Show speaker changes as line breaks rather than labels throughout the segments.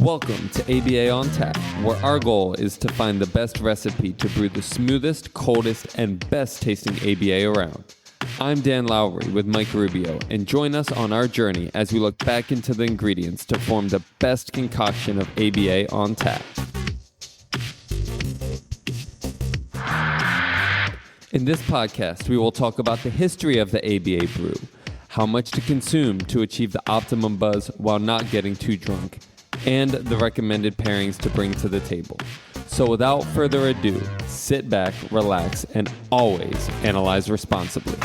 Welcome to ABA on Tap, where our goal is to find the best recipe to brew the smoothest, coldest, and best tasting ABA around. I'm Dan Lowry with Mike Rubio, and join us on our journey as we look back into the ingredients to form the best concoction of ABA on tap. In this podcast, we will talk about the history of the ABA brew, how much to consume to achieve the optimum buzz while not getting too drunk, and the recommended pairings to bring to the table. So without further ado, sit back, relax, and always analyze responsibly.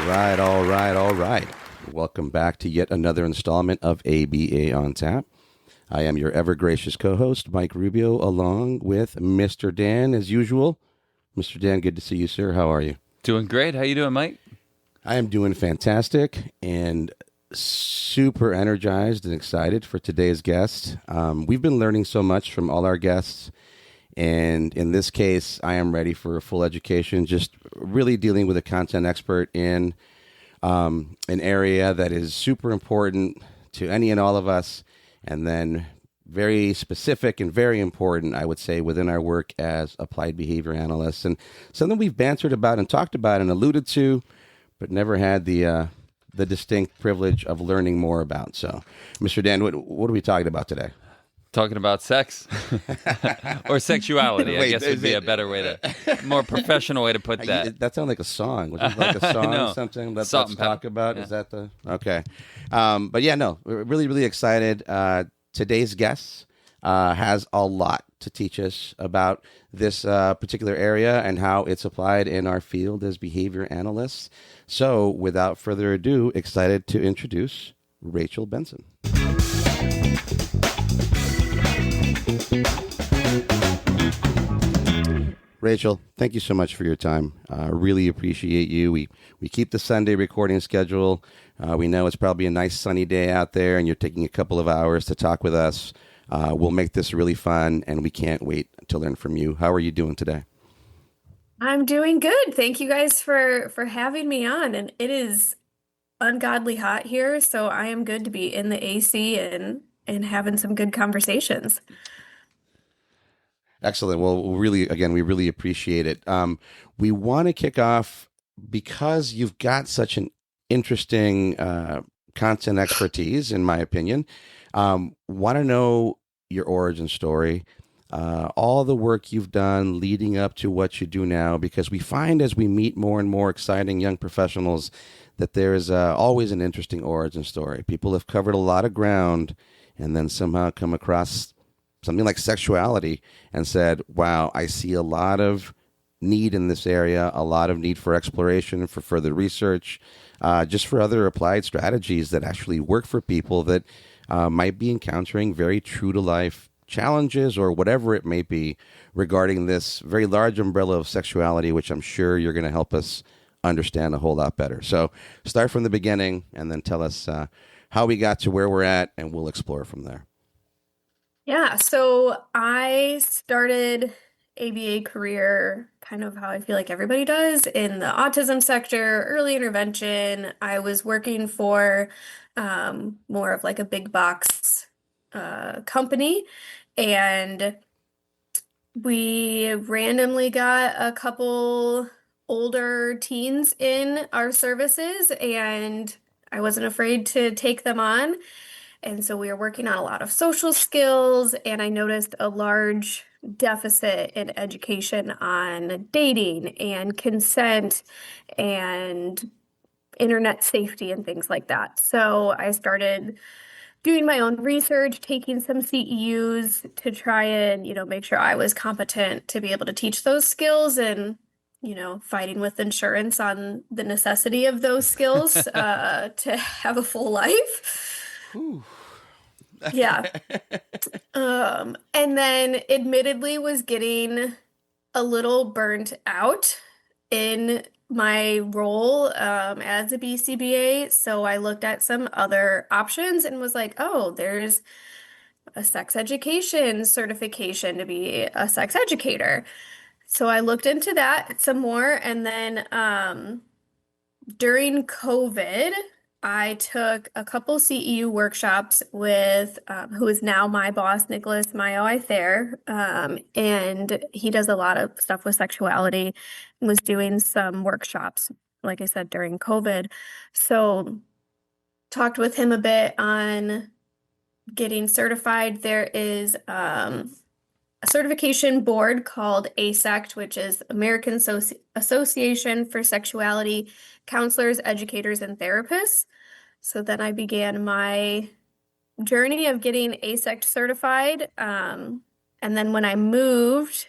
All right. Welcome back to yet another installment of ABA on Tap. I am your ever gracious co-host, Mike Rubio, along with Mr. Dan, as usual. Mr. Dan, good to see you, sir. How are you?
Doing great. How you doing, Mike?
I am doing fantastic and super energized and excited for today's guest. We've been learning so much from all our guests, and in this case, I am ready for a full education, just really dealing with a content expert in an area that is super important to any and all of us, and then very specific and very important, I would say, within our work as applied behavior analysts, and something we've bantered about and talked about and alluded to, but never had the distinct privilege of learning more about. So, Mr. Dan, what are we talking about today?
Talking about sex or sexuality, I guess would be a better way to, more professional way to put that.
That sounds like a song. Was it like a song or something? Let's talk about. Yeah. Is that the okay? But yeah, no, we're really, really excited. Today's guest has a lot to teach us about this particular area and how it's applied in our field as behavior analysts. So, without further ado, excited to introduce Rachel Benson. Rachel, thank you so much for your time. Really appreciate you. We keep the Sunday recording schedule. We know it's probably a nice sunny day out there, and you're taking a couple of hours to talk with us. We'll make this really fun, and we can't wait to learn from you. How are you doing today?
I'm doing good. Thank you guys for having me on. And it is ungodly hot here, so I am good to be in the AC and having some good conversations.
Excellent. Well, we really appreciate it. We want to kick off because you've got such an interesting content expertise, in my opinion. Want to know your origin story, all the work you've done leading up to what you do now, because we find as we meet more and more exciting young professionals that there is always an interesting origin story. People have covered a lot of ground and then somehow come across something like sexuality and said, wow, I see a lot of need in this area, a lot of need for exploration, for further research, just for other applied strategies that actually work for people that might be encountering very true-to-life challenges or whatever it may be regarding this very large umbrella of sexuality, which I'm sure you're going to help us understand a whole lot better. So start from the beginning and then tell us how we got to where we're at, and we'll explore from there.
Yeah, so I started ABA career kind of how I feel like everybody does in the autism sector, early intervention. I was working for more of like a big box company, and we randomly got a couple older teens in our services, and I wasn't afraid to take them on. And so we were working on a lot of social skills, and I noticed a large deficit in education on dating and consent and internet safety and things like that. So I started doing my own research, taking some CEUs to try and, make sure I was competent to be able to teach those skills, and, fighting with insurance on the necessity of those skills to have a full life. Yeah. And then admittedly was getting a little burnt out in my role as a BCBA. So I looked at some other options and was like, oh, there's a sex education certification to be a sex educator. So I looked into that some more. And then during COVID, I took a couple CEU workshops with who is now my boss, Nicholas Mayo Thayer, and he does a lot of stuff with sexuality and was doing some workshops, like I said, during COVID. So talked with him a bit on getting certified. There is a certification board called AASECT, which is American Association for Sexuality Counselors, Educators, and Therapists. So then I began my journey of getting AASECT certified. And then when I moved,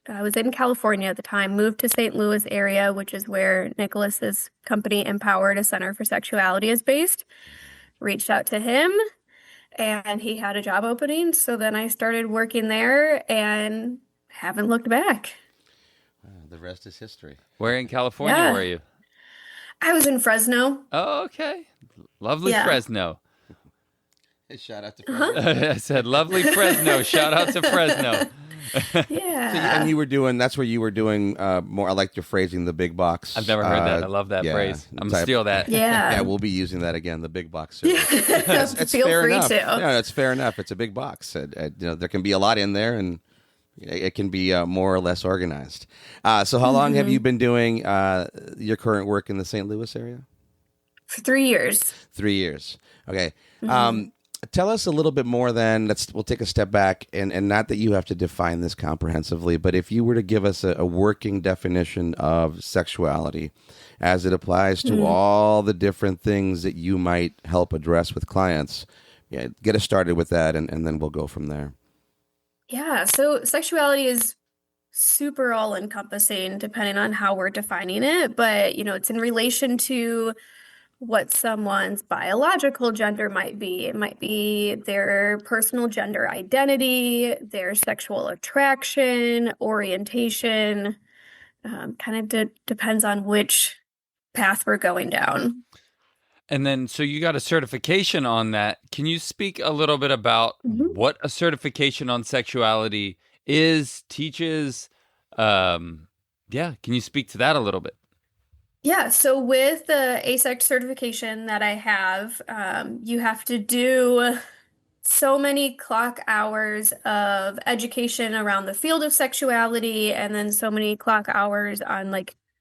I was in California at the time, moved to St. Louis area, which is where Nicholas's company Empowered, a Center for Sexuality, is based. Reached out to him, and he had a job opening. So then I started working there and haven't looked back.
The rest is history.
Where in California
Yeah.
were you?
I was in Fresno.
Oh, okay. Lovely
Yeah.
Fresno.
Hey, shout out to Fresno.
I said lovely Fresno. Shout out to Fresno.
Yeah.
And you were doing, that's where you were doing more, I like your phrasing, the big box.
I've never heard that. I love that
yeah.
phrase. I'm going to steal that.
Yeah.
Yeah, we'll be using that again, the big box service. It's
Feel
fair
free
enough.
to.
Yeah, it's fair enough. It's a big box. There can be a lot in there, and it can be more or less organized. So how long have you been doing your current work in the St. Louis area?
For 3 years.
3 years. Okay. Tell us a little bit more then. We'll take a step back, and not that you have to define this comprehensively, but if you were to give us a working definition of sexuality as it applies to all the different things that you might help address with clients, get us started with that, and then we'll go from there.
Yeah. So sexuality is super all-encompassing depending on how we're defining it, but it's in relation to what someone's biological gender might be. It might be their personal gender identity, their sexual attraction, orientation. Kind of depends on which path we're going down.
And then, so you got a certification on that. Can you speak a little bit about what a certification on sexuality is, teaches? Can you speak to that a little bit?
Yeah, so with the AASECT certification that I have, you have to do so many clock hours of education around the field of sexuality, and then so many clock hours on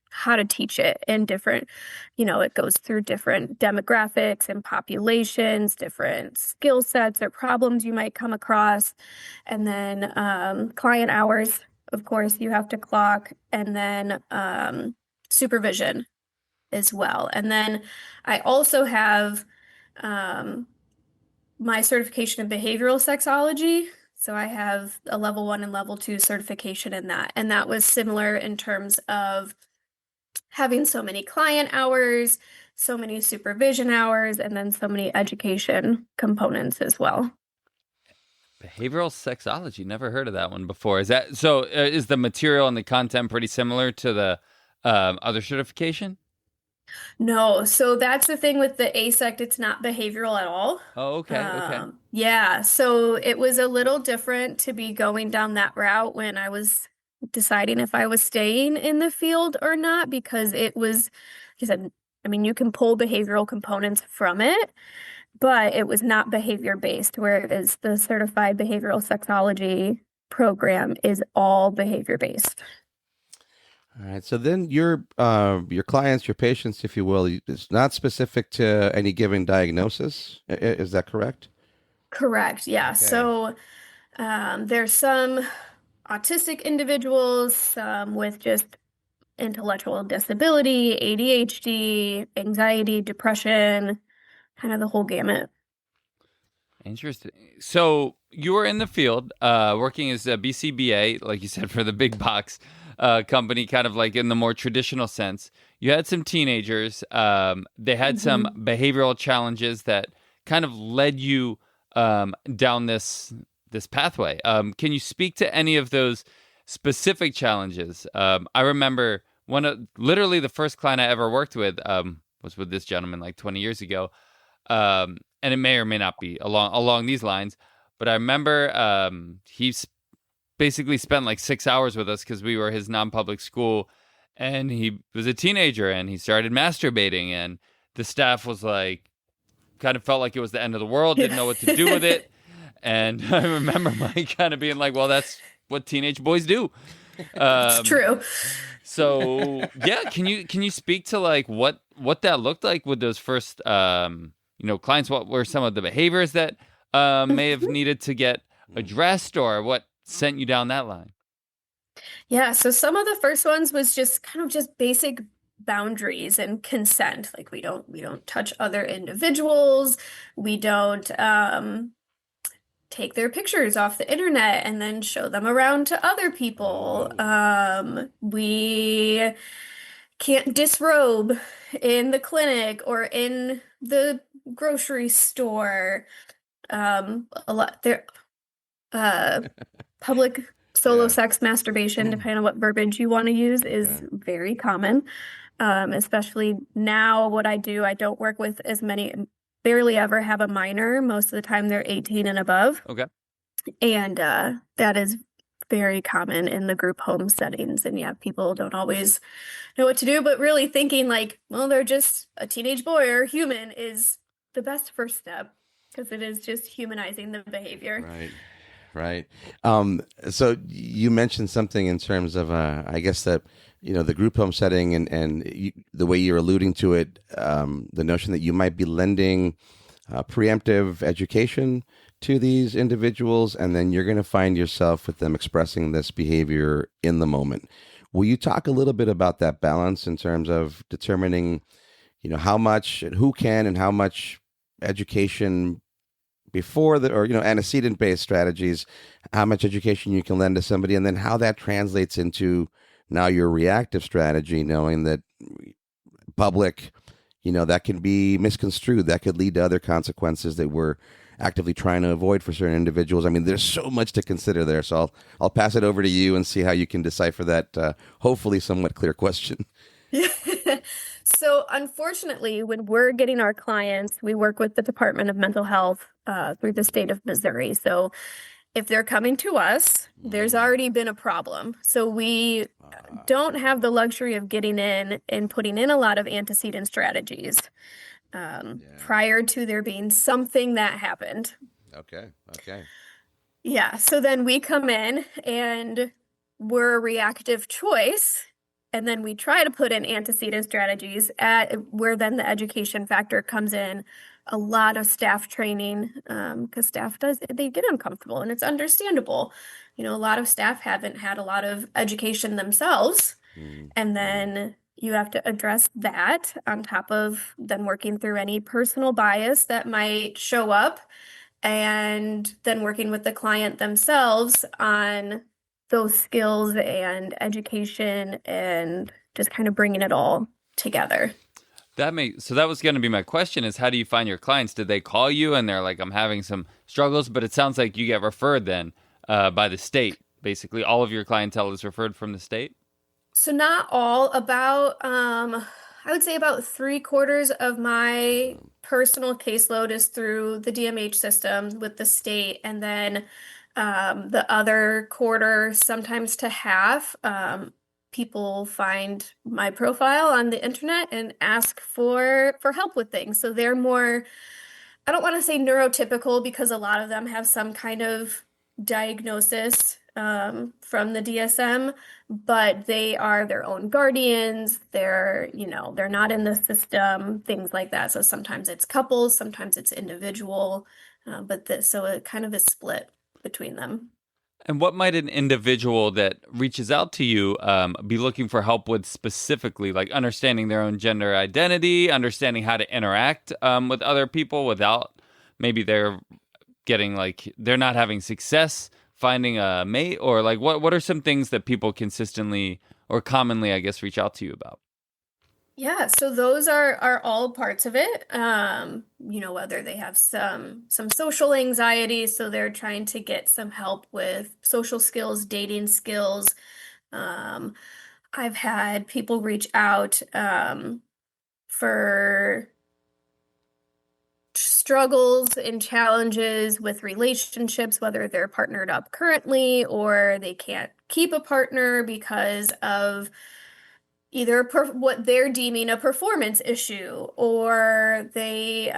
how to teach it in different, it goes through different demographics and populations, different skill sets or problems you might come across, and then client hours, of course, you have to clock, and then supervision as well. And then I also have my certification in behavioral sexology. So I have a level 1 and level 2 certification in that. And that was similar in terms of having so many client hours, so many supervision hours, and then so many education components as well.
Behavioral sexology. Never heard of that one before. Is that so? Is the material and the content pretty similar to the other certification?
No, so that's the thing with the AASECT, it's not behavioral at all.
Oh, okay.
Yeah, so it was a little different to be going down that route when I was deciding if I was staying in the field or not, because it was, like I said, you can pull behavioral components from it, but it was not behavior based, whereas the Certified Behavioral Sexology program is all behavior based.
All right. So then your clients, your patients, if you will, it's not specific to any given diagnosis. Is that correct?
Correct. Yeah.
Okay.
So there's some autistic individuals, some with just intellectual disability, ADHD, anxiety, depression, kind of the whole gamut.
Interesting. So you were in the field working as a BCBA, like you said, for the big box company, kind of like in the more traditional sense. You had some teenagers. They had some behavioral challenges that kind of led you down this pathway. Can you speak to any of those specific challenges? I remember literally the first client I ever worked with was with this gentleman like 20 years ago. And it may or may not be along these lines, but I remember he's basically spent like 6 hours with us because we were his non-public school, and he was a teenager and he started masturbating, and the staff was like, kind of felt like it was the end of the world, didn't know what to do with it. And I remember Mike kind of being like, well, that's what teenage boys do.
It's true.
So yeah, can you speak to like what that looked like with those first clients? What were some of the behaviors that may have needed to get addressed, or what sent you down that line?
Yeah, so some of the first ones was just kind of just basic boundaries and consent. Like we don't touch other individuals. We don't take their pictures off the internet and then show them around to other people. We can't disrobe in the clinic or in the grocery store. A lot there, public solo
Yeah.
sex masturbation, depending on what verbiage you want to use, is very common. Especially now, what I do, I don't work with as many, barely ever have a minor. Most of the time, they're 18 and above.
Okay.
And that is very common in the group home settings. And yeah, people don't always know what to do, but really thinking like, well, they're just a teenage boy or human is the best first step, because it is just humanizing the behavior.
Right. So you mentioned something in terms of, I guess that, the group home setting and the way you're alluding to it, the notion that you might be lending preemptive education to these individuals, and then you're going to find yourself with them expressing this behavior in the moment. Will you talk a little bit about that balance in terms of determining, how much and who can and how much education before antecedent-based strategies, how much education you can lend to somebody, and then how that translates into now your reactive strategy, knowing that public, that can be misconstrued, that could lead to other consequences that we're actively trying to avoid for certain individuals. I mean, there's so much to consider there. So I'll pass it over to you and see how you can decipher that hopefully somewhat clear question.
So unfortunately, when we're getting our clients, we work with the Department of Mental Health through the state of Missouri. So if they're coming to us, there's already been a problem. So we don't have the luxury of getting in and putting in a lot of antecedent strategies prior to there being something that happened.
Okay.
Yeah, so then we come in and we're a reactive choice, and then we try to put in antecedent strategies at where then the education factor comes in. A lot of staff training, because they get uncomfortable, and it's understandable. A lot of staff haven't had a lot of education themselves, and then you have to address that on top of then working through any personal bias that might show up, and then working with the client themselves on those skills and education and just kind of bringing it all together.
So that was going to be my question, is how do you find your clients? Did they call you and they're like, I'm having some struggles, but it sounds like you get referred then by the state. Basically, all of your clientele is referred from the state?
So not all, I would say about 3/4 of my personal caseload is through the DMH system with the state, and then the other quarter, sometimes to half, people find my profile on the internet and ask for help with things. So they're more, I don't want to say neurotypical, because a lot of them have some kind of diagnosis from the DSM, but they are their own guardians. They're not in the system, things like that. So sometimes it's couples, sometimes it's individual, so it kind of is split between them.
And what might an individual that reaches out to you be looking for help with specifically, like understanding their own gender identity, understanding how to interact with other people without maybe they're not having success finding a mate, or like what are some things that people consistently or commonly, I guess, reach out to you about?
Yeah, so those are all parts of it. Whether they have some social anxiety, so they're trying to get some help with social skills, dating skills. I've had people reach out for struggles and challenges with relationships, whether they're partnered up currently or they can't keep a partner because of either what they're deeming a performance issue, or they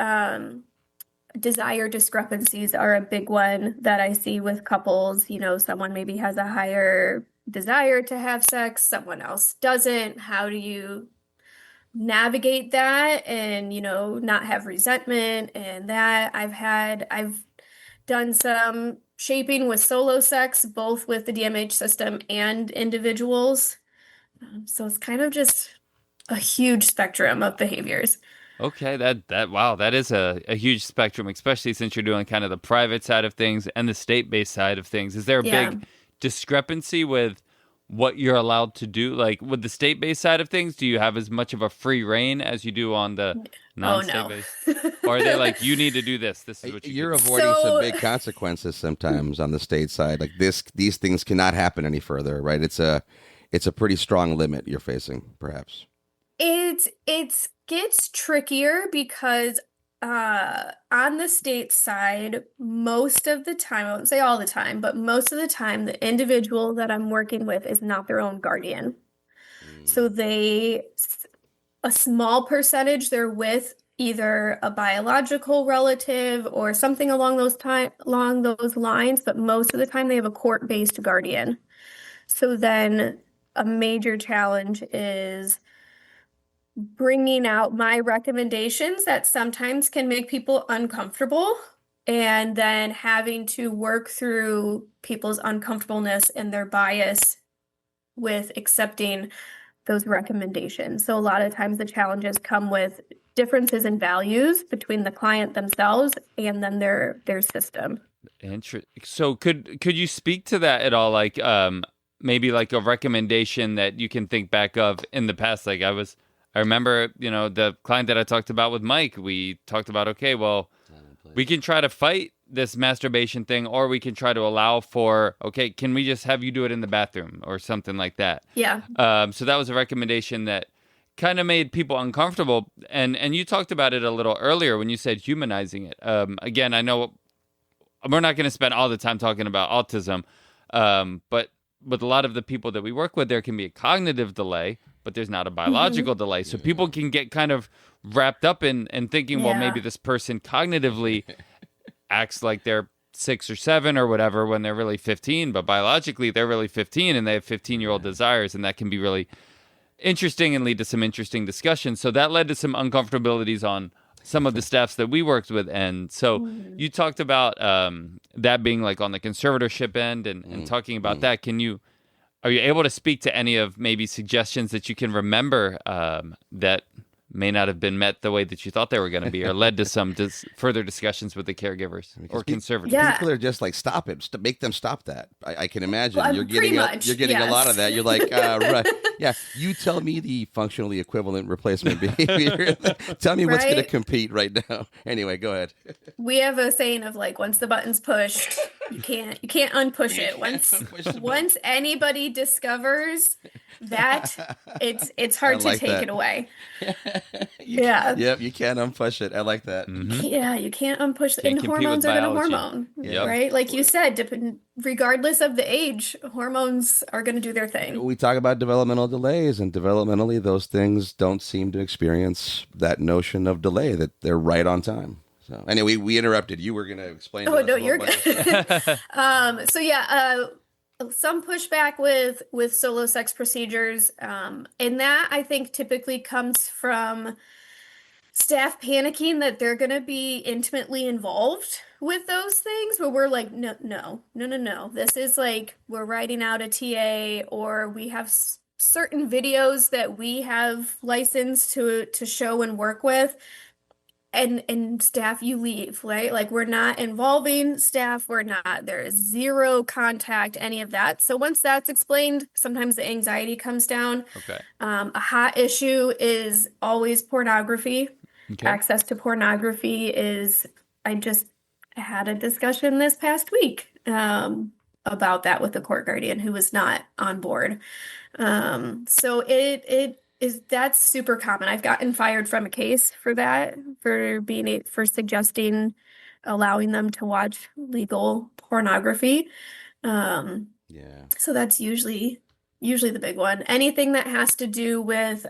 desire discrepancies are a big one that I see with couples. Someone maybe has a higher desire to have sex, someone else doesn't. How do you navigate that and, not have resentment and that? I've done some shaping with solo sex, both with the DMH system and individuals. So it's kind of just a huge spectrum of behaviors.
Okay, wow, that is a huge spectrum, especially since you're doing kind of the private side of things and the state-based side of things. Is there a
Yeah.
big discrepancy with what you're allowed to do? Like with the state-based side of things, do you have as much of a free reign as you do on the
Oh no.
non-state-based? Or are they like, you need to do this? This is what you
You're
do.
avoiding some
So-
big consequences sometimes on the state side. Like these things cannot happen any further, right? It's a pretty strong limit you're facing, perhaps.
It gets trickier because on the state side, most of the time, I won't say all the time, but most of the time, the individual that I'm working with is not their own guardian. So a small percentage, they're with either a biological relative or something along those lines, but most of the time they have a court-based guardian. So then a major challenge is bringing out my recommendations that sometimes can make people uncomfortable, and then having to work through people's uncomfortableness and their bias with accepting those recommendations. So a lot of times the challenges come with differences in values between the client themselves and then their system.
So could you speak to that at all? Like maybe like a recommendation that you can think back of in the past. Like I remember, the client that I talked about with Mike, we talked about, okay, well, we can try to fight this masturbation thing, or we can try to allow for, okay, can we just have you do it in the bathroom or something like that?
Yeah.
So that was a recommendation that kind of made people uncomfortable. And you talked about it a little earlier when you said humanizing it. Again, I know we're not going to spend all the time talking about autism, but with a lot of the people that we work with, there can be a cognitive delay, but there's not a biological delay. So people can get kind of wrapped up in thinking, well, maybe this person cognitively acts like they're 6 or 7 or whatever when they're really 15, but biologically they're really 15 and they have 15-year-old desires, and that can be really interesting and lead to some interesting discussions. So that led to some uncomfortabilities on some of the staffs that we worked with. And so you talked about that being like on the conservatorship end and talking about that. Are you able to speak to any of maybe suggestions that you can remember that may not have been met the way that you thought they were going to be, or led to some further discussions with the caregivers or conservators?
Yeah.
People are just like, stop it, make them stop that. I can imagine
Well,
you're getting
pretty much,
a lot of that. You're like, right, yeah. You tell me the functionally equivalent replacement behavior. Tell me what's going to
Right?
compete right now. Anyway, go ahead.
We have a saying of like, once the button's pushed, you can't unpush it. Once anybody discovers that, it's hard
I
to
like
take
that.
it away. Yeah.
Yep, you can't unpush it. I like that.
Yeah, you can't unpush
Can't
and
compete
hormones
with
are gonna
biology.
hormone,
Yep.
right? Like you said, regardless of the age, hormones are gonna do their thing.
We talk about developmental delays, and developmentally, those things don't seem to experience that notion of delay, that they're right on time. So anyway, we interrupted. You were going to explain.
Oh
to us
no,
a whole
you're
bunch
good. So yeah, some pushback with solo sex procedures, and that I think typically comes from staff panicking that they're going to be intimately involved with those things, but we're like, no. This is like, we're writing out a TA, or we have certain videos that we have licensed to show and work with. And staff, you leave, right? Like, we're not involving staff. There is zero contact, any of that. So once that's explained, sometimes the anxiety comes down.
Okay.
A hot issue is always pornography.
Okay.
Access to pornography I just had a discussion this past week about that with the court guardian who was not on board. So that's super common. I've gotten fired from a case for that, for suggesting allowing them to watch legal pornography.
Yeah.
So that's usually the big one. Anything that has to do with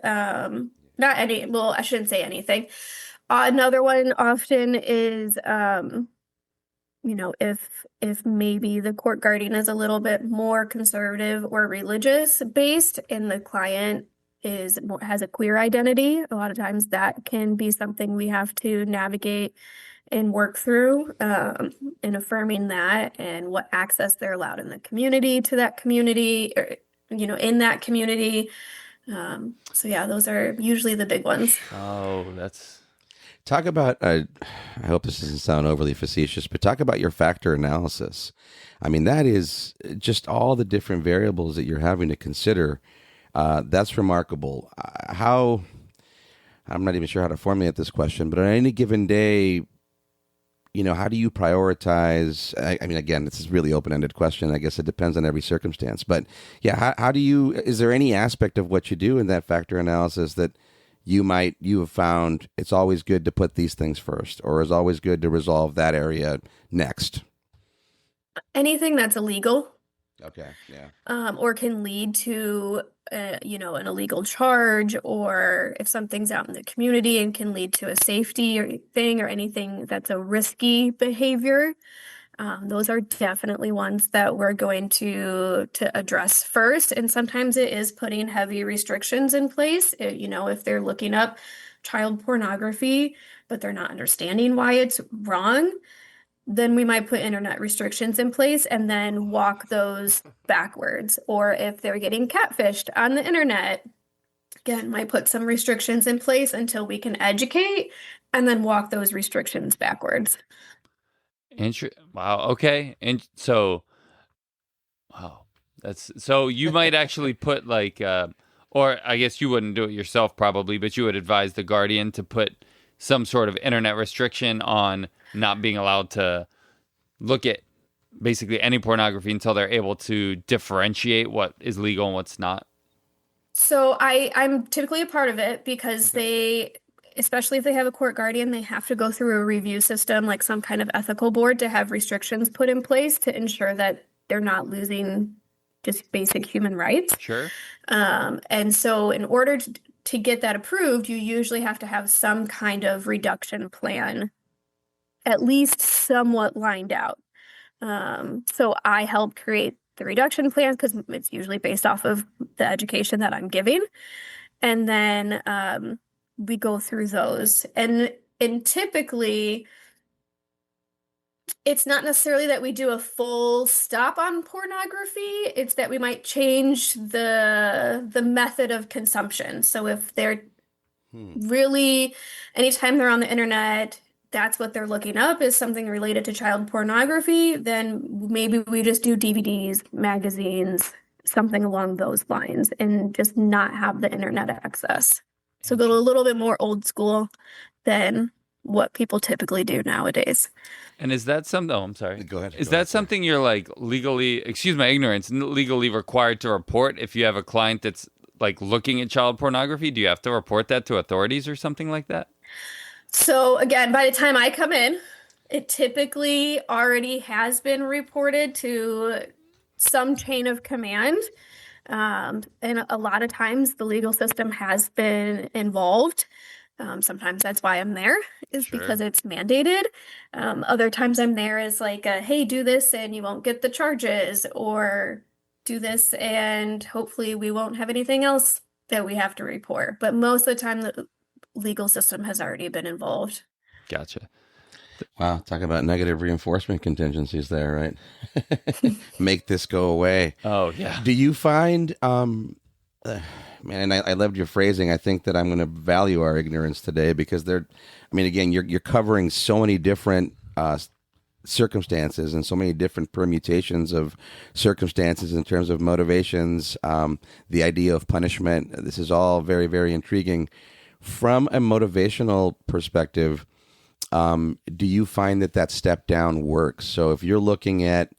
I shouldn't say anything. Another one often is, if maybe the court guardian is a little bit more conservative or religious based and the client has a queer identity, a lot of times that can be something we have to navigate and work through, in affirming that and what access they're allowed in the community to that community, or, in that community. So yeah, those are usually the big ones.
Oh, that's
Talk about, I hope this doesn't sound overly facetious, but talk about your factor analysis. I mean, that is just all the different variables that you're having to consider. That's remarkable. I'm not even sure how to formulate this question, but on any given day, how do you prioritize? I mean, again, this is a really open-ended question. I guess it depends on every circumstance. But yeah, how do you, is there any aspect of what you do in that factor analysis that you have found it's always good to put these things first, or is always good to resolve that area next?
Anything that's illegal,
Okay, yeah.
or can lead to, an illegal charge, or if something's out in the community and can lead to a safety or thing or anything that's a risky behavior. Those are definitely ones that we're going to address first. And sometimes it is putting heavy restrictions in place. If they're looking up child pornography, but they're not understanding why it's wrong, then we might put internet restrictions in place and then walk those backwards. Or if they're getting catfished on the internet, again, might put some restrictions in place until we can educate and then walk those restrictions backwards.
Wow. Okay. And so, wow, so you might actually put like, or I guess you wouldn't do it yourself probably, but you would advise the guardian to put some sort of internet restriction on not being allowed to look at basically any pornography until they're able to differentiate what is legal and what's not.
So I'm typically a part of it because especially if they have a court guardian, they have to go through a review system, like some kind of ethical board, to have restrictions put in place to ensure that they're not losing just basic human rights.
Sure.
And so in order to get that approved, you usually have to have some kind of reduction plan, at least somewhat lined out. So I help create the reduction plan because it's usually based off of the education that I'm giving. And then we go through those. And typically, it's not necessarily that we do a full stop on pornography. It's that we might change the method of consumption. So if they're really, anytime they're on the internet, that's what they're looking up is something related to child pornography, then maybe we just do DVDs, magazines, something along those lines, and just not have the internet access. So go a little bit more old school than what people typically do nowadays.
And is that something? Oh, I'm sorry.
Go ahead.
Is that something you're like legally, excuse my ignorance, legally required to report if you have a client that's like looking at child pornography? Do you have to report that to authorities or something like that?
So again, by the time I come in, it typically already has been reported to some chain of command. And a lot of times the legal system has been involved. Sometimes that's why I'm there, is because it's mandated. Other times I'm there as like, hey, do this and you won't get the charges, or do this and hopefully we won't have anything else that we have to report. But most of the time the legal system has already been involved.
Gotcha.
Wow, talk about negative reinforcement contingencies there, right? Make this go away.
Oh, yeah.
Do you find, man, and I loved your phrasing. I think that I'm going to value our ignorance today because again, you're covering so many different circumstances and so many different permutations of circumstances in terms of motivations, the idea of punishment. This is all very, very intriguing. From a motivational perspective, do you find that step down works? So if you're looking at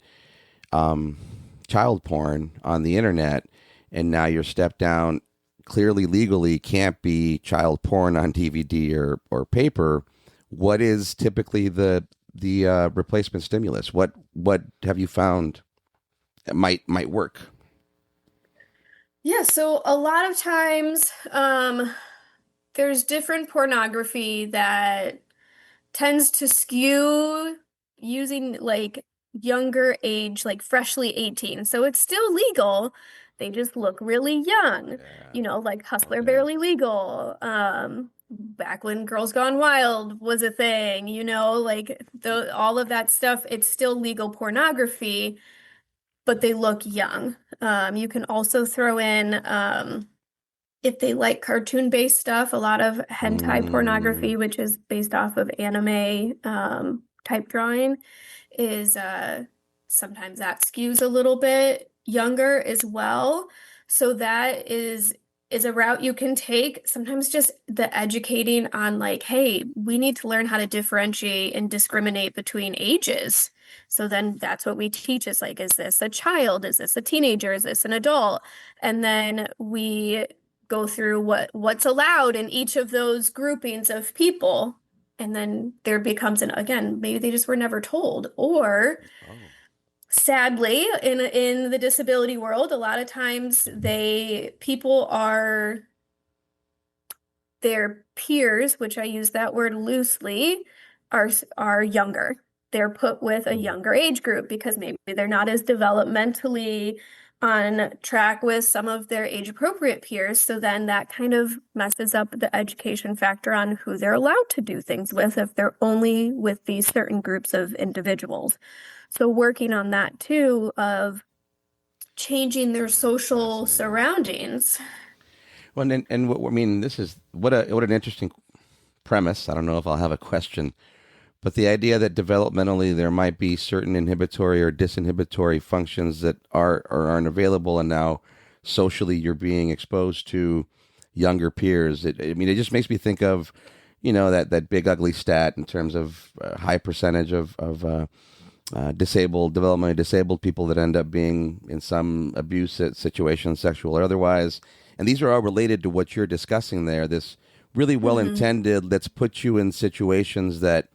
child porn on the internet and now your step down clearly legally can't be child porn on DVD or paper, what is typically the replacement stimulus? What have you found that might work?
Yeah, so a lot of times there's different pornography that tends to skew using like younger age, like freshly 18. So it's still legal. They just look really young,
Yeah.
like Hustler
Okay.
Barely Legal. Back when Girls Gone Wild was a thing, like all of that stuff, it's still legal pornography, but they look young. You can also throw in if they like cartoon-based stuff, a lot of hentai pornography, which is based off of anime type drawing, is sometimes that skews a little bit younger as well. So that is a route you can take. Sometimes just the educating on like, hey, we need to learn how to differentiate and discriminate between ages. So then that's what we teach is like, is this a child? Is this a teenager? Is this an adult? And then we go through what's allowed in each of those groupings of people. And then there becomes again, maybe they just were never told. Or sadly, in the disability world, a lot of times people are their peers, which I use that word loosely, are younger. They're put with a younger age group because maybe they're not as developmentally on track with some of their age-appropriate peers. So then that kind of messes up the education factor on who they're allowed to do things with if they're only with these certain groups of individuals. So working on that too, of changing their social surroundings.
Well, and what I mean, this is what an interesting premise. I don't know if I'll have a question, but the idea that developmentally there might be certain inhibitory or disinhibitory functions that are or aren't available, and now socially you're being exposed to younger peers. I mean, it just makes me think of, that big ugly stat in terms of high percentage of developmentally disabled people that end up being in some abuse situation, sexual or otherwise. And these are all related to what you're discussing there. This really well-intended, let's put you in situations that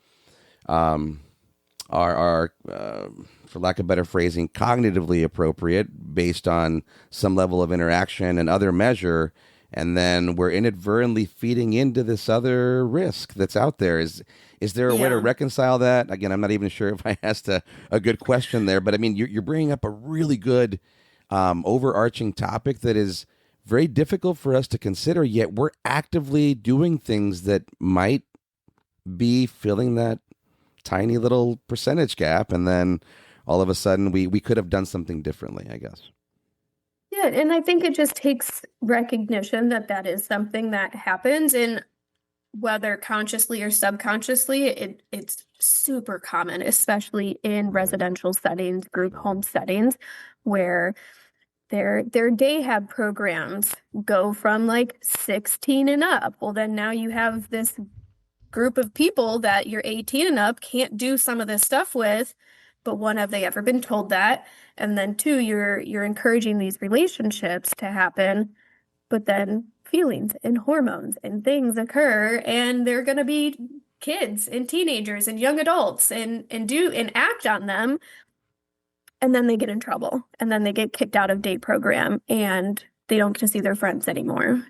are for lack of better phrasing, cognitively appropriate based on some level of interaction and other measure. And then we're inadvertently feeding into this other risk that's out there. Is there a way to reconcile that? Again, I'm not even sure if I asked a good question there, but I mean, you're bringing up a really good overarching topic that is very difficult for us to consider, yet we're actively doing things that might be filling that tiny little percentage gap. And then all of a sudden we could have done something differently, I guess.
Yeah, and I think it just takes recognition that that is something that happens, and whether consciously or subconsciously, it's super common, especially in residential settings, group home settings, where their day hab programs go from like 16 and up. Well, then now you have this group of people that you're 18 and up can't do some of this stuff with, but one, have they ever been told that? And then two, you're encouraging these relationships to happen, but then feelings and hormones and things occur, and they're going to be kids and teenagers and young adults and act on them. And then they get in trouble, and then they get kicked out of date program, and they don't get to see their friends anymore.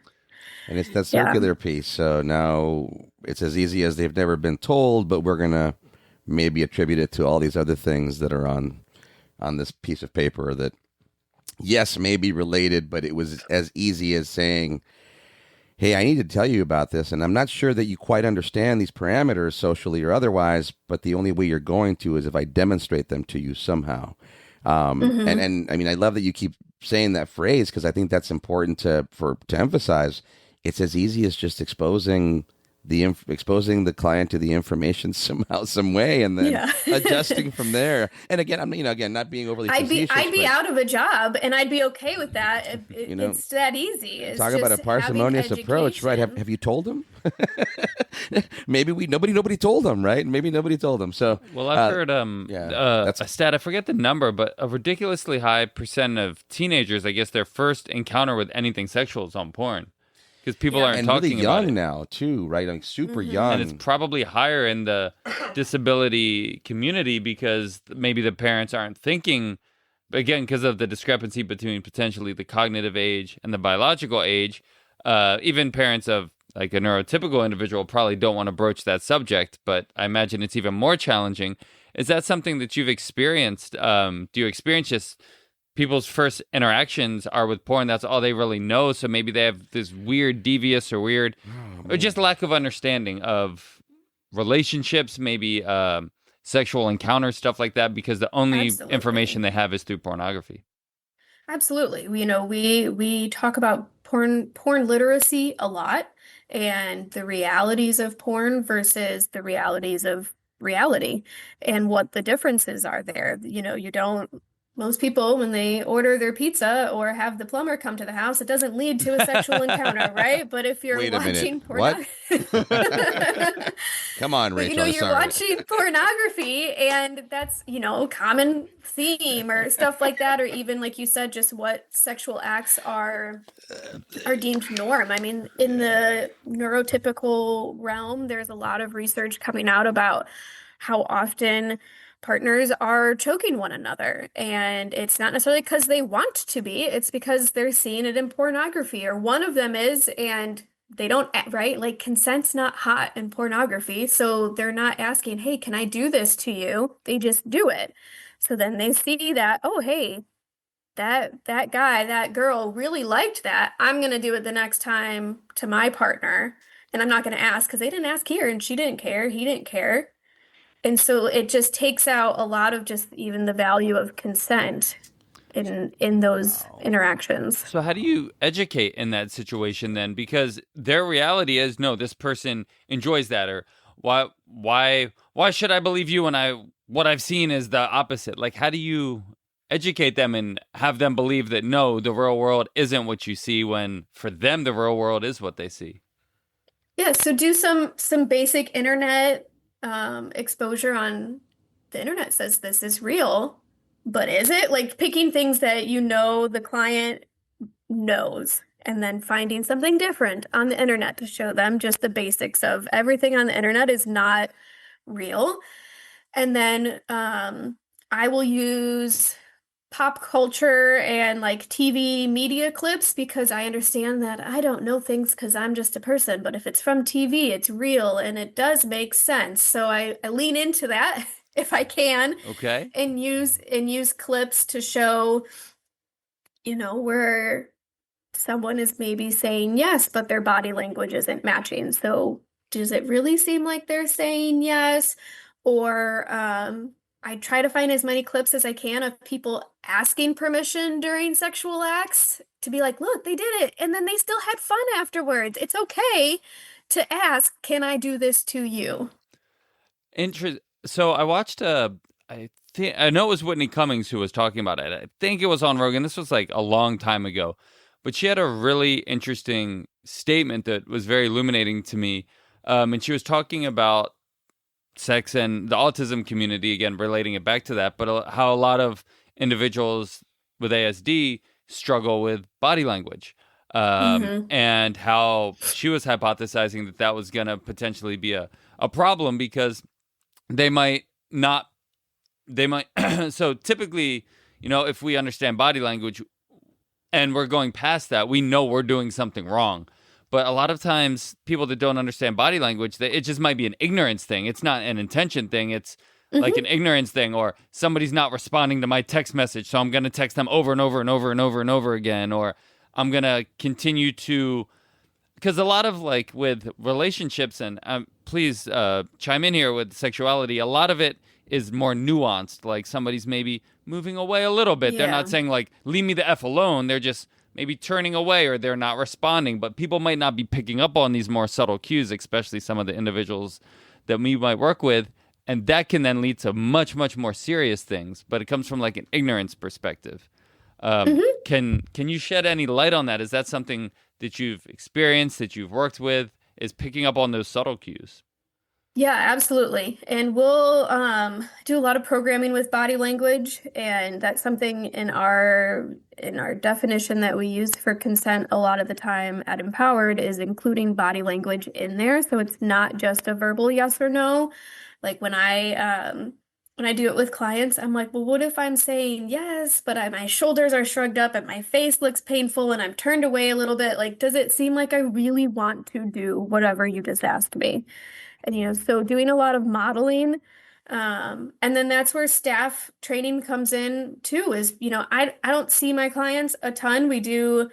And it's that circular piece. So now it's as easy as they've never been told, but we're going to maybe attribute it to all these other things that are on this piece of paper that, yes, may be related, but it was as easy as saying, hey, I need to tell you about this, and I'm not sure that you quite understand these parameters socially or otherwise, but the only way you're going to is if I demonstrate them to you somehow. And I mean, I love that you keep saying that phrase, because I think that's important to emphasize. It's as easy as just exposing the client to the information somehow, some way, and then adjusting from there. And again, I'm not being overly facetious.
I'd be out of a job, and I'd be okay with that. It's that easy. It's
talk about a parsimonious approach, right? Have you told them? Maybe nobody told them, right? Maybe nobody told them. So
well, I've heard a stat. I forget the number, but a ridiculously high percent of teenagers, I guess, their first encounter with anything sexual is on porn. Because people aren't talking
really
about it.
young now, too, right? Like super young.
And it's probably higher in the disability community because maybe the parents aren't thinking, again, because of the discrepancy between potentially the cognitive age and the biological age. Even parents of like a neurotypical individual probably don't want to broach that subject, but I imagine it's even more challenging. Is that something that you've experienced? Do you experience just people's first interactions are with porn? That's all they really know. So maybe they have this weird, devious or weird, or just lack of understanding of relationships, maybe sexual encounters, stuff like that, because the only
Absolutely.
information they have is through pornography.
Absolutely. We talk about porn literacy a lot and the realities of porn versus the realities of reality and what the differences are there. You don't most people when they order their pizza or have the plumber come to the house, it doesn't lead to a sexual encounter, right? But if you're
Wait a minute.
watching
What?
pornography
Come on,
But
Rachel.
you're
Sorry.
watching pornography and that's, a common theme or stuff like that, or even like you said, just what sexual acts are deemed norm. I mean, in the neurotypical realm, there's a lot of research coming out about how often partners are choking one another. And it's not necessarily because they want to be, it's because they're seeing it in pornography, or one of them is, and they don't, right? Like consent's not hot in pornography. So they're not asking, hey, can I do this to you? They just do it. So then they see that, oh, hey, that guy, that girl really liked that. I'm going to do it the next time to my partner. And I'm not going to ask because they didn't ask here and she didn't care. He didn't care. And so it just takes out a lot of just even the value of consent in those interactions.
So how do you educate in that situation then? Because their reality is, no, this person enjoys that, or why should I believe you when what I've seen is the opposite? Like, how do you educate them and have them believe that no, the real world isn't what you see, when for them the real world is what they see?
Yeah, so do some basic internet exposure on the internet says this is real, but is it? Like picking things that the client knows and then finding something different on the internet to show them just the basics of everything on the internet is not real. And then I will use pop culture and like TV media clips because I understand that I don't know things because I'm just a person, but if it's from TV, it's real and it does make sense. So I lean into that if I can
Okay.
and use clips to show, where someone is maybe saying yes, but their body language isn't matching. So does it really seem like they're saying yes? Or I try to find as many clips as I can of people asking permission during sexual acts to be like, look, they did it. And then they still had fun afterwards. It's okay to ask, can I do this to you?
So I watched I know it was Whitney Cummings who was talking about it. I think it was on Rogan. This was like a long time ago, but she had a really interesting statement that was very illuminating to me. And she was talking about sex and the autism community, again, relating it back to that, but how a lot of individuals with ASD struggle with body language.
Mm-hmm.
And how she was hypothesizing that that was going to potentially be a problem because they might not, so typically, if we understand body language and we're going past that, we know we're doing something wrong. But a lot of times, people that don't understand body language, it just might be an ignorance thing. It's not an intention thing. It's like an ignorance thing, or somebody's not responding to my text message, so I'm going to text them over and over and over and over and over again, or I'm going to continue to, because a lot of like with relationships, and please chime in here with sexuality, a lot of it is more nuanced. Like somebody's maybe moving away a little bit. They're not saying like, leave me the F alone. They're just maybe turning away or they're not responding, but people might not be picking up on these more subtle cues, especially some of the individuals that we might work with. And that can then lead to much, much more serious things, but it comes from like an ignorance perspective. Can you shed any light on that? Is that something that you've experienced, that you've worked with, is picking up on those subtle cues?
Yeah, absolutely. And we'll do a lot of programming with body language, and that's something in our definition that we use for consent a lot of the time at Empowered is including body language in there. So it's not just a verbal yes or no. Like when I when I do it with clients, I'm like, well, what if I'm saying yes, but my shoulders are shrugged up and my face looks painful and I'm turned away a little bit? Like, does it seem like I really want to do whatever you just asked me? And, so doing a lot of modeling. And then that's where staff training comes in too, is, I don't see my clients a ton. We do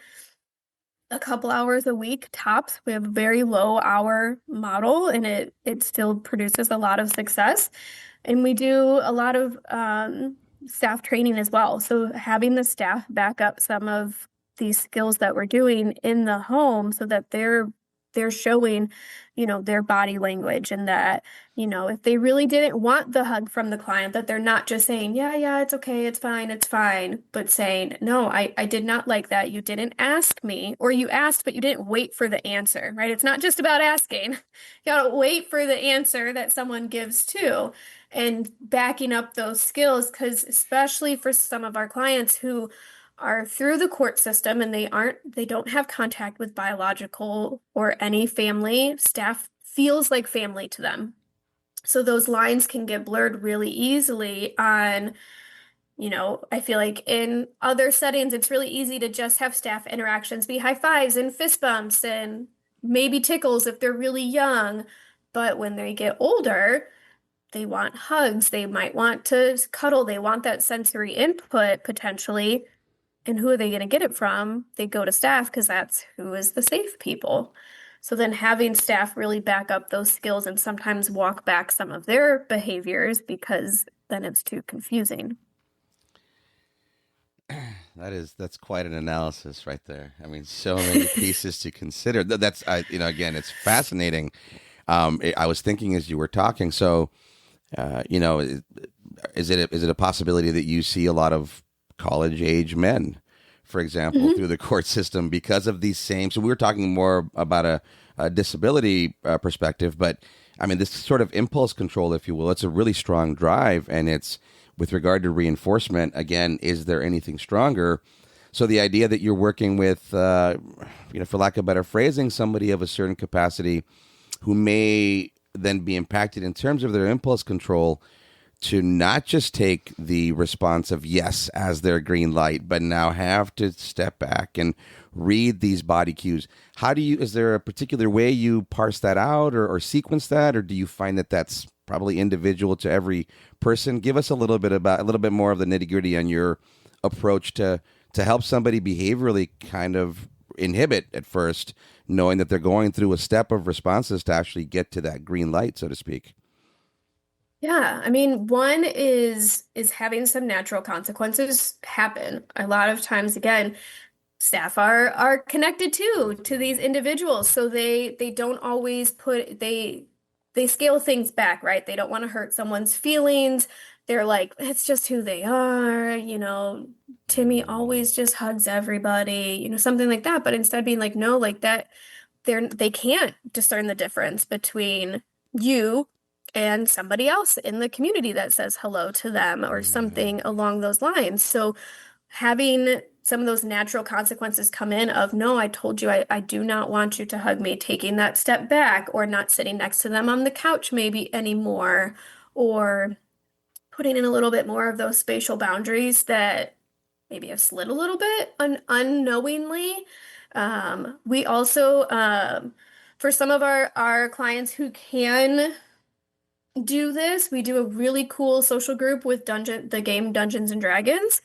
a couple hours a week tops. We have a very low hour model and it still produces a lot of success. And we do a lot of staff training as well. So having the staff back up some of these skills that we're doing in the home so that they're showing, their body language and that, if they really didn't want the hug from the client, that they're not just saying, yeah, yeah, it's okay, it's fine, but saying, no, I did not like that. You didn't ask me, or you asked, but you didn't wait for the answer, right? It's not just about asking. You gotta wait for the answer that someone gives too, and backing up those skills, because especially for some of our clients who are through the court system and they don't have contact with biological or any family, staff feels like family to them. So those lines can get blurred really easily on, I feel like in other settings, it's really easy to just have staff interactions be high fives and fist bumps and maybe tickles if they're really young. But when they get older, they want hugs, they might want to cuddle, they want that sensory input potentially. And who are they going to get it from? They go to staff because that's who is the safe people. So then having staff really back up those skills and sometimes walk back some of their behaviors because then it's too confusing.
That's quite an analysis right there. I mean, so many pieces to consider. That's again, it's fascinating. I was thinking as you were talking. So, is it a possibility that you see a lot of college age men, for example, through the court system because of these same? So we were talking more about a disability perspective, but I mean, this sort of impulse control, if you will, it's a really strong drive, and it's with regard to reinforcement. Again, is there anything stronger? So the idea that you're working with, for lack of better phrasing, somebody of a certain capacity who may then be impacted in terms of their impulse control to not just take the response of yes as their green light, but now have to step back and read these body cues. Is there a particular way you parse that out or sequence that, or do you find that that's probably individual to every person? Give us a little bit more of the nitty gritty on your approach to help somebody behaviorally kind of inhibit at first, knowing that they're going through a step of responses to actually get to that green light, so to speak.
Yeah, I mean, one is having some natural consequences happen. A lot of times, again, staff are connected to these individuals, so they don't always they scale things back, right? They don't want to hurt someone's feelings. They're like, it's just who they are, Timmy always just hugs everybody, something like that. But instead being like, no, like that, they can't discern the difference between you and somebody else in the community that says hello to them or something along those lines. So having some of those natural consequences come in of, no, I told you I do not want you to hug me, taking that step back, or not sitting next to them on the couch maybe anymore, or putting in a little bit more of those spatial boundaries that maybe have slid a little bit unknowingly. We also, for some of our clients who can do this, we do a really cool social group with the game Dungeons and Dragons,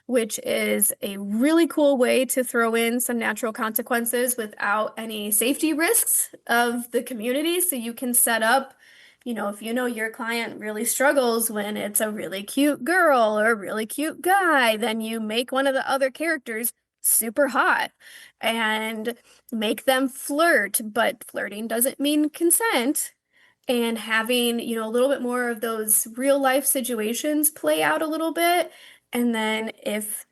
which is a really cool way to throw in some natural consequences without any safety risks of the community. So you can set up, if your client really struggles when it's a really cute girl or a really cute guy, then you make one of the other characters super hot and make them flirt, but flirting doesn't mean consent. And having, a little bit more of those real life situations play out a little bit. And then if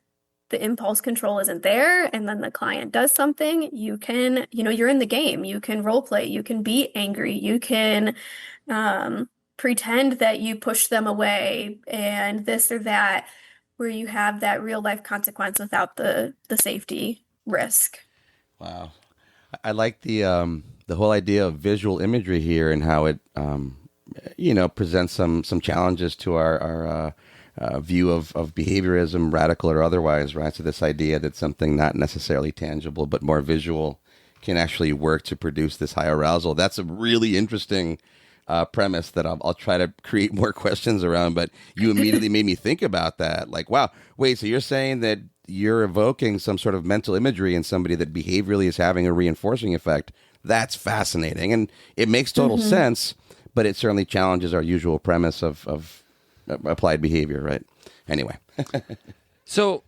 the impulse control isn't there and then the client does something, you can, you're in the game. You can role play. You can be angry. You can pretend that you push them away and this or that, where you have that real life consequence without the safety risk.
Wow. I like the whole idea of visual imagery here and how it presents some challenges to our view of behaviorism, radical or otherwise, right? So this idea that something not necessarily tangible but more visual can actually work to produce this high arousal. That's a really interesting premise that I'll try to create more questions around. But you immediately made me think about that. Like, wow, wait, so you're saying that you're evoking some sort of mental imagery in somebody that behaviorally is having a reinforcing effect. That's fascinating. And it makes total sense, but it certainly challenges our usual premise of applied behavior, right? Anyway.
So,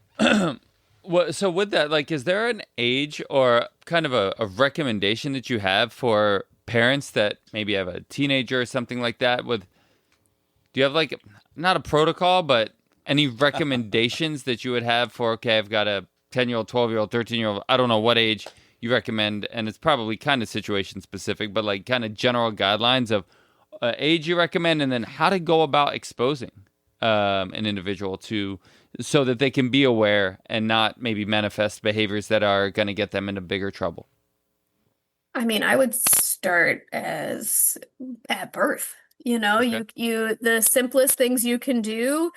so with that, like, is there an age or kind of a recommendation that you have for parents that maybe have a teenager or something like that? Do you have like, not a protocol, but any recommendations that you would have for, okay, I've got a 10-year-old, 12-year-old, 13-year-old, I don't know what age you recommend, and it's probably kind of situation specific, but like kind of general guidelines of age you recommend, and then how to go about exposing an individual to, so that they can be aware and not maybe manifest behaviors that are going to get them into bigger trouble.
I mean, I would start as at birth.
Okay.
The simplest things you can do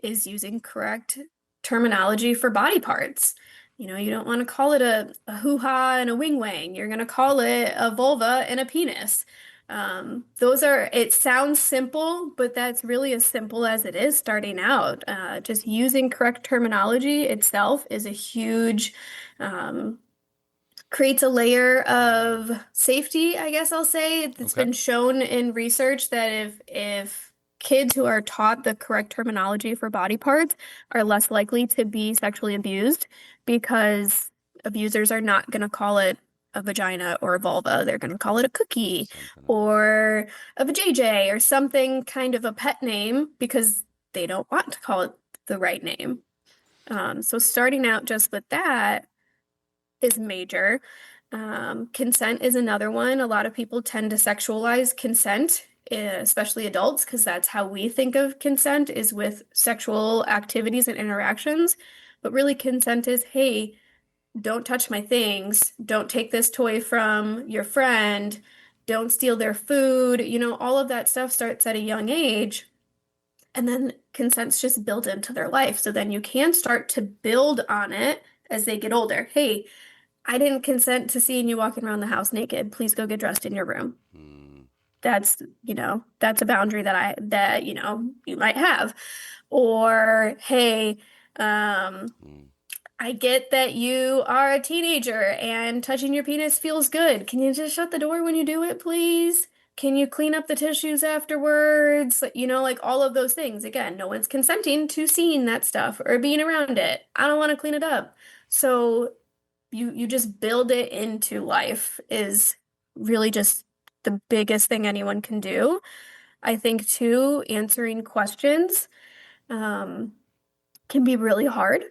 is using correct terminology for body parts. You don't want to call it a hoo-ha and a wing-wang. You're going to call it a vulva and a penis. It sounds simple, but that's really as simple as it is starting out. Just using correct terminology itself is a huge, creates a layer of safety, I guess I'll say. It's
Okay.
been shown in research that if kids who are taught the correct terminology for body parts are less likely to be sexually abused, because abusers are not going to call it a vagina or a vulva. They're going to call it a cookie
Something else.
or a vajayjay or something kind of a pet name because they don't want to call it the right name. So starting out just with that is major. Consent is another one. A lot of people tend to sexualize consent, especially adults, because that's how we think of consent, is with sexual activities and interactions. But really, consent is, hey, don't touch my things, don't take this toy from your friend, don't steal their food. All of that stuff starts at a young age. And then consent's just built into their life. So then you can start to build on it as they get older. Hey, I didn't consent to seeing you walking around the house naked. Please go get dressed in your room.
Mm.
That's a boundary that you might have. Or, hey,
Mm.
I get that you are a teenager and touching your penis feels good. Can you just shut the door when you do it, please? Can you clean up the tissues afterwards? Like all of those things. Again, no one's consenting to seeing that stuff or being around it. I don't want to clean it up. So you just build it into life is really just the biggest thing anyone can do. I think too, answering questions can be really hard.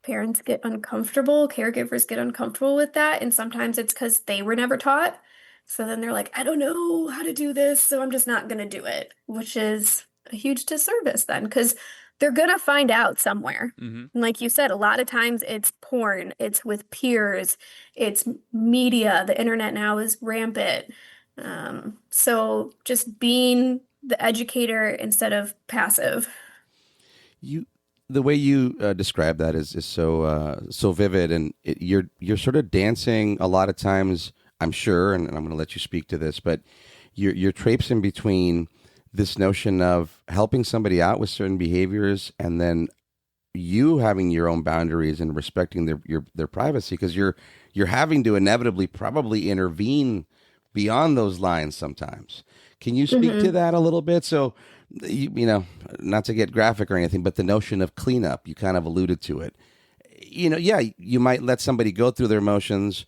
Parents get uncomfortable, caregivers get uncomfortable with that, and sometimes it's because they were never taught. So then they're like, I don't know how to do this, so I'm just not going to do it, which is a huge disservice then, because they're going to find out somewhere.
Mm-hmm.
And like you said, a lot of times it's porn, it's with peers, it's media. The internet now is rampant. So just being the educator instead of passive.
You, the way you describe that is so vivid, and you're sort of dancing a lot of times. I'm sure, and I'm going to let you speak to this, but you're traipsing between this notion of helping somebody out with certain behaviors, and then you having your own boundaries and respecting their privacy, because you're having to inevitably probably intervene beyond those lines sometimes. Can you speak to that a little bit? So, not to get graphic or anything, but the notion of cleanup, you kind of alluded to it. Yeah, you might let somebody go through their motions,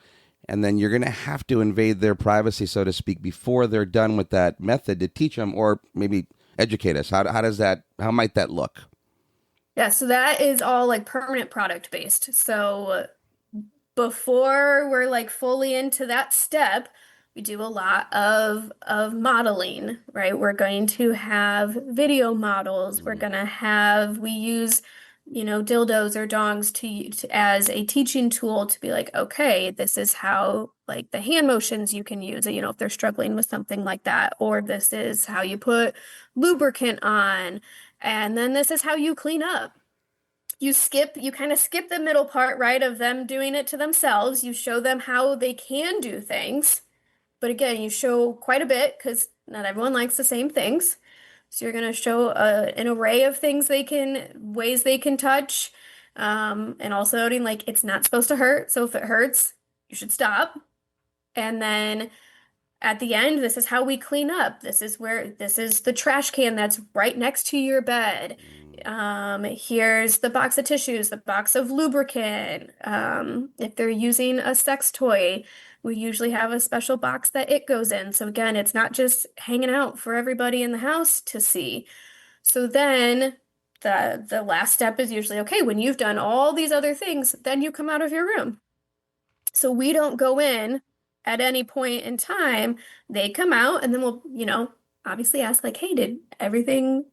and then you're going to have to invade their privacy, so to speak, before they're done with that method to teach them or maybe educate us. How might that look?
Yeah, so that is all like permanent product based. So before we're like fully into that step, we do a lot of modeling, right? We're going to have video models. We use dildos or dongs as a teaching tool to be like, okay, this is how like the hand motions you can use it, if they're struggling with something like that, or this is how you put lubricant on, and then this is how you clean up. You kind of skip the middle part, right, of them doing it to themselves. You show them how they can do things. But again, you show quite a bit because not everyone likes the same things. So you're going to show an array of ways they can touch, and also noting like it's not supposed to hurt. So if it hurts, you should stop. And then at the end, this is how we clean up. This is the trash can that's right next to your bed. Here's the box of tissues, the box of lubricant. If they're using a sex toy, we usually have a special box that it goes in. So again, it's not just hanging out for everybody in the house to see. So then the last step is usually, okay, when you've done all these other things, then you come out of your room. So we don't go in at any point in time. They come out and then we'll, obviously ask like, hey, did everything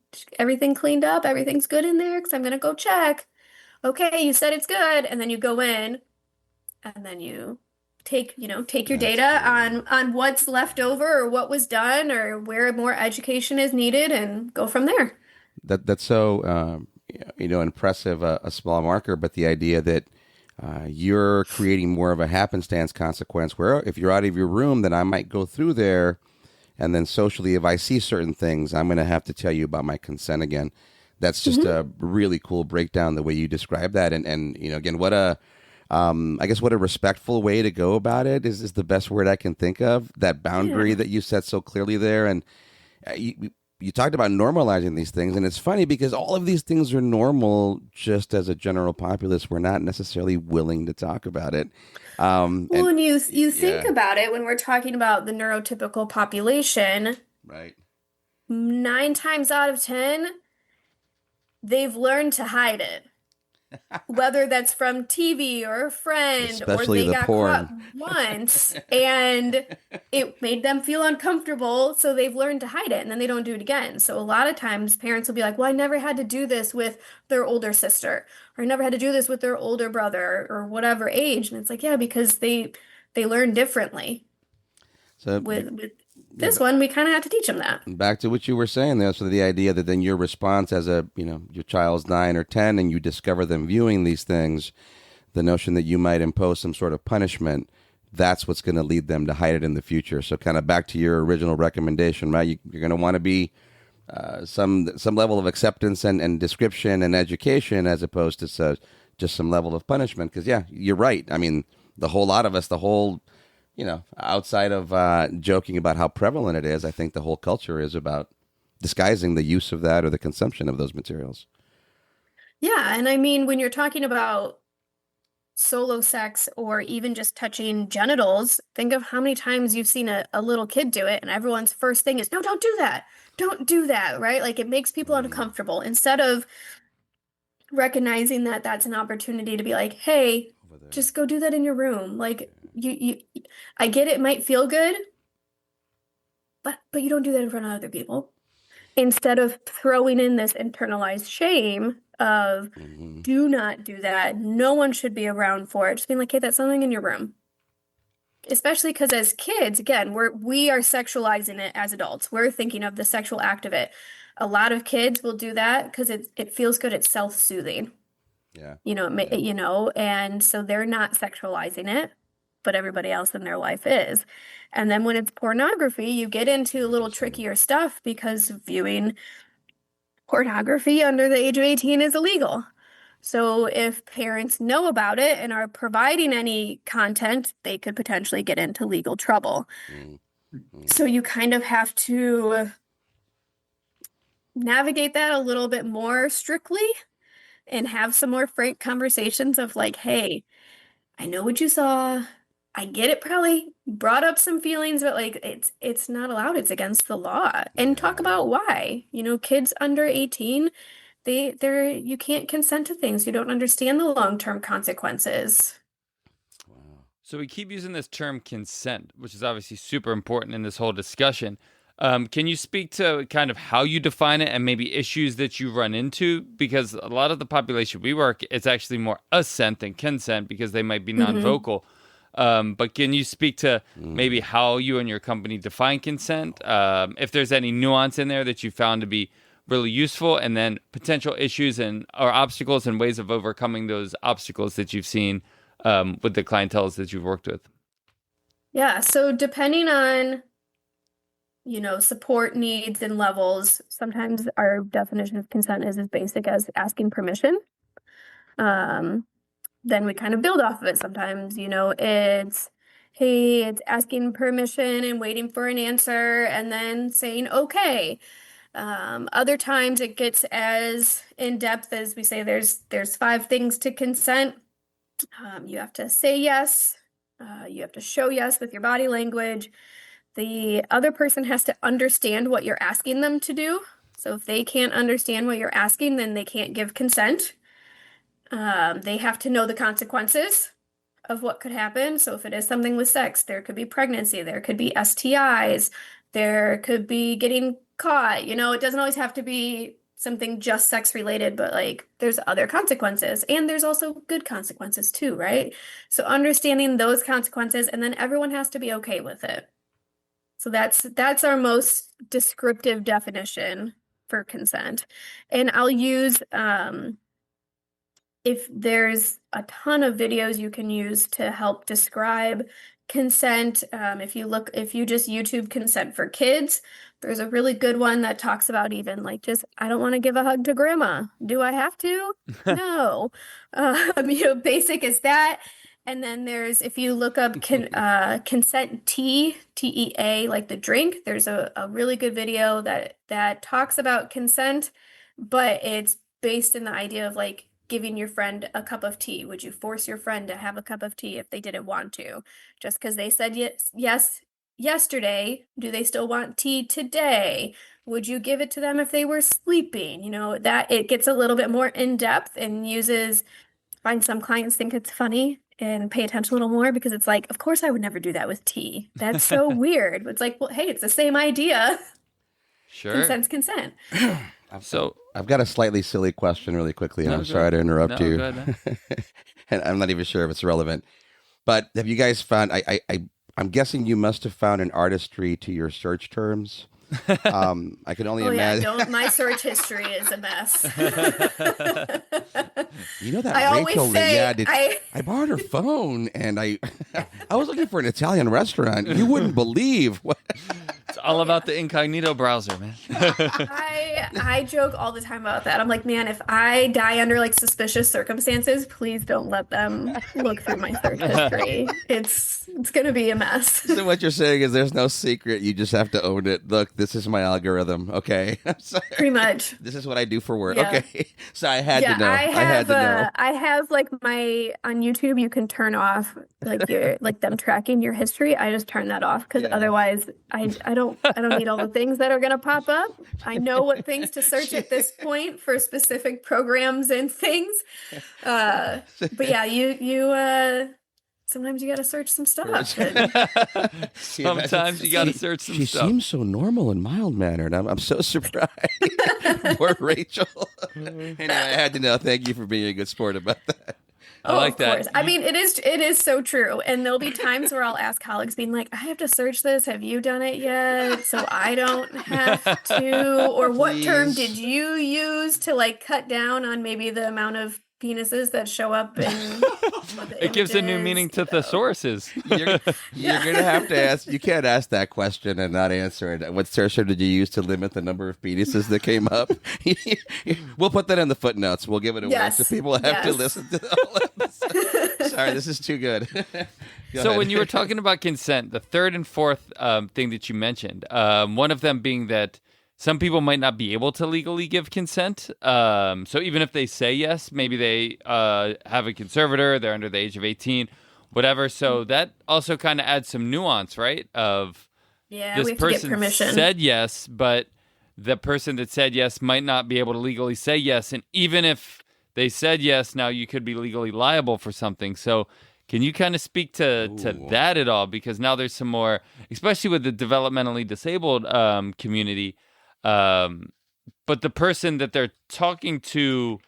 cleaned up? Everything's good in there? Because I'm gonna go check. Okay, you said it's good, and then you go in, and then you take your
That's
data
cool.
on what's left over or what was done or where more education is needed, and go from there.
That's so impressive. A small marker, but the idea that you're creating more of a happenstance consequence, where if you're out of your room, then I might go through there, and then socially, if I see certain things, I'm going to have to tell you about my consent again. That's just
Hmm.
a really cool breakdown the way you describe that, and again, what a I guess what a respectful way to go about it is the best word I can think of. That boundary
Yeah.
that you set so clearly there, and you talked about normalizing these things, and it's funny because all of these things are normal. Just as a general populace, we're not necessarily willing to talk about it.
Well,
And
and you think
yeah,
about it when we're talking about the neurotypical population,
right.
9 times out of 10, they've learned to hide it. Whether that's from TV or a friend, or
Especially
they
the
got caught
porn.
once and it made them feel uncomfortable, so they've learned to hide it and then they don't do it again. So a lot of times parents will be like, well, I never had to do this with their older sister, or I never had to do this with their older brother, or whatever age. And it's like, yeah, because they learn differently.
So
With
yeah,
this one, we kind of have to teach them that.
back to what you were saying there. So the idea that then your response as your child's 9 or 10, and you discover them viewing these things, the notion that you might impose some sort of punishment, that's what's going to lead them to hide it in the future. So kind of back to your original recommendation, right? You're going to want to be some level of acceptance and description and education, as opposed to just some level of punishment. Because yeah, you're right. I mean, the whole lot of us, the whole outside of joking about how prevalent it is, I think the whole culture is about disguising the use of that or the consumption of those materials.
Yeah, and I mean, when you're talking about solo sex or even just touching genitals, think of how many times you've seen a little kid do it, and everyone's first thing is, no, don't do that. Don't do that, right? Like it makes people
Mm,
uncomfortable instead of recognizing that that's an opportunity to be like, hey,
over there.
just go do that in your room. Like I get it might feel good, but you don't do that in front of other people. Instead of throwing in this internalized shame of
Hmm.
do not do that. No one should be around for it. Just being like, hey, that's something in your room. Especially because as kids, again, we are sexualizing it as adults. We're thinking of the sexual act of it. A lot of kids will do that because it feels good. It's self-soothing.
Yeah. Yeah.
And so they're not sexualizing it, but everybody else in their life is. And then when it's pornography, you get into a little
Interesting.
trickier stuff because viewing pornography under the age of 18 is illegal. So if parents know about it and are providing any content, they could potentially get into legal trouble.
Mm, mm.
So you kind of have to navigate that a little bit more strictly and have some more frank conversations of like, hey, I know what you saw. I get it probably brought up some feelings, but like it's not allowed. It's against the law. And talk
Yeah.
about why. Kids under 18, you can't consent to things. You don't understand the long-term consequences.
Wow.
So we keep using this term consent, which is obviously super important in this whole discussion. Can you speak to kind of how you define it and maybe issues that you run into? Because a lot of the population we work, it's actually more assent than consent because they might be non-vocal. But can you speak to maybe how you and your company define consent? If there's any nuance in there that you found to be really useful, and then potential issues or obstacles and ways of overcoming those obstacles that you've seen with the clienteles that you've worked with.
Yeah, so depending on, support needs and levels, sometimes our definition of consent is as basic as asking permission. Then we kind of build off of it. Sometimes, it's asking permission and waiting for an answer and then saying, okay. Other times it gets as in depth as we say there's 5 things to consent. You have to say yes. You have to show yes with your body language. The other person has to understand what you're asking them to do. So if they can't understand what you're asking, then they can't give consent. They have to know the consequences of what could happen. So if it is something with sex, there could be pregnancy, there could be STIs, there could be getting caught. It doesn't always have to be something just sex related, but like there's other consequences, and there's also good consequences too, right? So understanding those consequences, and then everyone has to be okay with it. So that's our most descriptive definition for consent. And I'll use if there's a ton of videos you can use to help describe consent. If you just YouTube consent for kids, there's a really good one that talks about even like just, I don't want to give a hug to grandma. Do I have to? No. Basic as that. And then there's, if you look up consent TEA, like the drink, there's a really good video that talks about consent, but it's based in the idea of like giving your friend a cup of tea. Would you force your friend to have a cup of tea if they didn't want to? Just because they said yes yesterday, do they still want tea today? Would you give it to them if they were sleeping? That it gets a little bit more in depth and find some clients think it's funny and pay attention a little more because it's like, of course I would never do that with tea. That's so weird. It's like, well, hey, it's the same idea.
Sure.
Consent's consent.
So
I've got a slightly silly question really quickly, and I'm sorry to interrupt you.
Go ahead,
And I'm not even sure if it's relevant. But have you guys found, I'm guessing you must have found an artistry to your search terms. I can only imagine.
Yeah, my search history is a mess.
That Rachel, I borrowed her phone, and I was looking for an Italian restaurant. You wouldn't believe what.
It's all about the incognito browser, man.
I joke all the time about that. I'm like, man, if I die under like suspicious circumstances, please don't let them look through my search history. It's gonna be a mess.
So what you're saying is there's no secret. You just have to own it. Look, this is my algorithm. Okay.
Pretty much.
This is what I do for work.
Yeah.
Okay. So I had to know.
I have like on YouTube, you can turn off like them tracking your history. I just turn that off because otherwise I don't need all the things that are gonna pop up. I know what things to search at this point for specific programs and things. But yeah, you sometimes you got to search some stuff.
Sometimes you got to search some stuff.
She seems so normal and mild-mannered. I'm so surprised. Poor Rachel. Anyway, I had to know. Thank you for being a good sport about that.
I like that.
Course. I mean, it is so true. And there'll be times where I'll ask colleagues being like, I have to search this. Have you done it yet? So I don't have to. Or what term did you use to like cut down on maybe the amount of penises that show up in
it gives a new meaning to thesauruses.
You're gonna have to ask. You can't ask that question and not answer it. What search term did you use to limit the number of penises that came up? We'll put that in the footnotes. We'll give it away so people have to listen to the whole episode. Sorry, this is too good.
So when you were talking about consent, the third and fourth thing that you mentioned, one of them being that some people might not be able to legally give consent. So even if they say yes, maybe they have a conservator, they're under the age of 18, whatever. So that also kind of adds some nuance, right? Of this person said yes, but the person that said yes might not be able to legally say yes. And even if they said yes, now you could be legally liable for something. So Can you kind of speak to that at all? Because now there's some more, especially with the developmentally disabled community, but the person that they're talking to,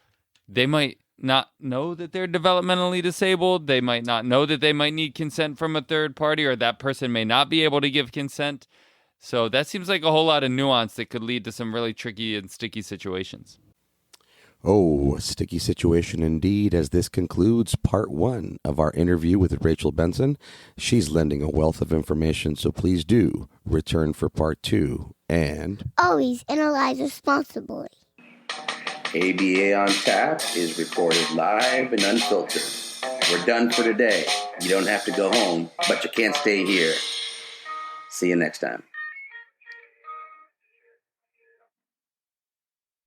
they might not know that they're developmentally disabled. They might not know that they might need consent from a third party, or that person may not be able to give consent. So that seems like a whole lot of nuance that could lead to some really tricky and sticky situations.
Oh, a sticky situation indeed, as this concludes part 1 of our interview with Rachel Benson. She's lending a wealth of information, so please do return for part 2. And
always analyze responsibly.
ABA on Tap is recorded live and unfiltered. We're done for today. You don't have to go home, but you can't stay here. See you next time.